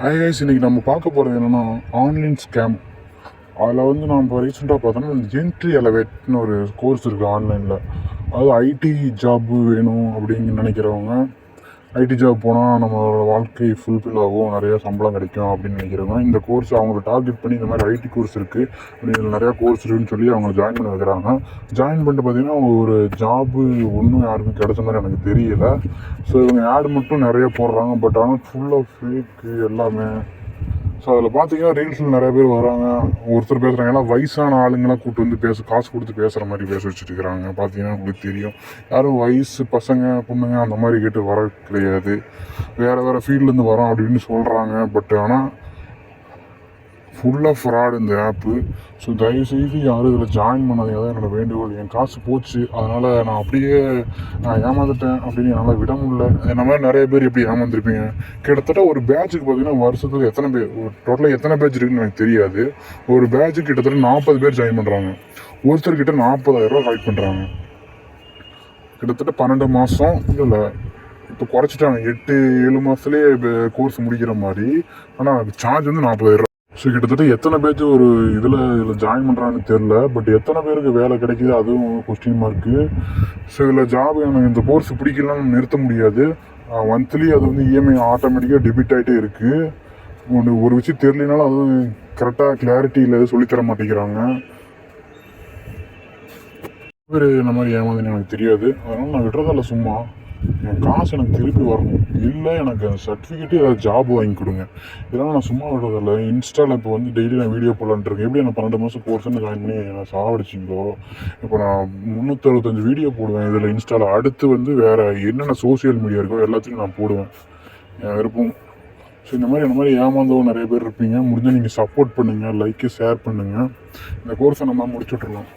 Hi guys, இன்றைக்கி நம்ம பார்க்க போகிறது என்னென்னா ஆன்லைன் ஸ்கேம். அதில் வந்து நான் இப்போ ரீசெண்டாக பார்த்தோன்னா என்ட்ரி எலவேட்னு ஒரு கோர்ஸ் இருக்குது ஆன்லைனில். அதாவது ஐடி ஜாப்பு வேணும் அப்படின்னு நினைக்கிறவங்க, ஐடி ஜாப் போனால் நம்மளோட வாழ்க்கை ஃபுல்ஃபில் ஆகும், நிறையா சம்பளம் கிடைக்கும் அப்படின்னு நினைக்கிறவங்க இந்த கோர்ஸ் அவங்களை டார்கெட் பண்ணி இந்த மாதிரி ஐடி கோர்ஸ் இருக்குது அப்படின்னு நிறையா கோர்ஸ் இருக்குதுன்னு சொல்லி அவங்க ஜாயின் பண்ண வைக்கிறாங்க. ஜாயின் பண்ணிட்டு பார்த்திங்கன்னா ஒரு ஜாபு ஒன்றும் யாருக்கும் கிடைச்ச மாதிரி எனக்கு தெரியலை. ஸோ இவங்க ஆடு மட்டும் நிறைய போடுறாங்க, பட் ஆனால் ஃபுல்லாக ஃபேக்கு எல்லாமே. ஸோ அதில் பார்த்தீங்கன்னா ரீல்ஸில் நிறைய பேர் வராங்க, ஒருத்தர் பேசுகிறாங்க, எல்லாம் வயசான ஆளுங்களாம் கூப்பிட்டு வந்து காசு கொடுத்து பேசுகிற மாதிரி பேச வச்சுட்டு இருக்கிறாங்க. பார்த்தீங்கன்னா உங்களுக்கு தெரியும், யாரும் வயசு பசங்க பொண்ணுங்க அந்த மாதிரி கேட்டு வர கிடையாது, வேறு ஃபீல்ட்லேருந்து வரோம் அப்படின்னு சொல்கிறாங்க. பட் ஆனால் ஃபுல்லாக ஃப்ராடு இந்த ஆப்பு. ஸோ தயவுசெய்து யாரும் இதில் ஜாயின் பண்ணாதீங்க, தான் என்னோடய வேண்டுகோள். என் காசு போச்சு, அதனால் நான் அப்படியே ஏமாந்துட்டேன் அப்படின்னு என்னால் விட முடியல. இந்த மாதிரி நிறைய பேர் எப்படி ஏமாந்துருப்பீங்க. கிட்டத்தட்ட ஒரு பேட்சுக்கு பார்த்தீங்கன்னா வருஷத்துக்கு எத்தனை பேர், டோட்டலாக எத்தனை பேட்ச் இருக்குன்னு எனக்கு தெரியாது. ஒரு பேட்சுக்கு கிட்டத்தட்ட 40 பேர் ஜாயின் பண்ணுறாங்க. ஒருத்தர்கிட்ட 40,000 கலெக்ட் பண்ணுறாங்க. கிட்டத்தட்ட 12 மாதம் இல்லை, இப்போ குறைச்சிட்டாங்க, 8-7 மாதத்துலேயே கோர்ஸ் முடிக்கிற மாதிரி. ஆனால் சார்ஜ் வந்து 40,000. ஸோ கிட்டத்தட்ட எத்தனை பேர் ஒரு இதில் ஜாயின் பண்ணுறான்னு தெரில. பட் எத்தனை பேருக்கு வேலை கிடைக்கிது அதுவும் கொஸ்டின் மார்க்கு. ஸோ இதில் ஜாப் எனக்கு இந்த கோர்ஸ் பிடிக்கலாம்னு நிறுத்த முடியாது. மந்த்லி அது வந்து இஎம்ஐ ஆட்டோமேட்டிக்காக டெபிட் ஆகிட்டே இருக்குது. ஒரு விஷயம் தெரியலனாலும் அதுவும் கரெக்டாக கிளாரிட்டியில் எதுவும் சொல்லித்தர மாட்டேங்கிறாங்க. பேர் இந்த மாதிரி ஏமாந்துன்னு எனக்கு தெரியாது. அதனால் நான் விடுறதால சும்மா என் காசு எனக்கு திருப்பி வரணும், இல்லை எனக்கு அந்த சர்டிஃபிகேட்டு ஏதாவது ஜாப் வாங்கி கொடுங்க. இதெல்லாம் நான் சும்மா விடுறதில்ல. இன்ஸ்டாவில் இப்போ வந்து டெய்லி நான் வீடியோ போடலான்ட்டு இருக்கேன். எப்படி நான் 12 மாதம் கோர்ஸ்ன்னு ஜாயின் பண்ணி நான் சாவடிச்சிங்களோ, இப்போ நான் 365 வீடியோ போடுவேன் இதில் இன்ஸ்டாவில். அடுத்து வந்து வேறு என்னென்ன சோசியல் மீடியா இருக்கோ எல்லாத்தையும் நான் போடுவேன், என் விருப்பம். ஸோ இந்த மாதிரி ஏமாந்தவங்க நிறைய பேர் இருப்பீங்க. முடிஞ்சால் நீங்கள் சப்போர்ட் பண்ணுங்கள், லைக்கு ஷேர் பண்ணுங்கள். இந்த கோர்ஸை நம்ம முடிச்சுட்ருலாம்.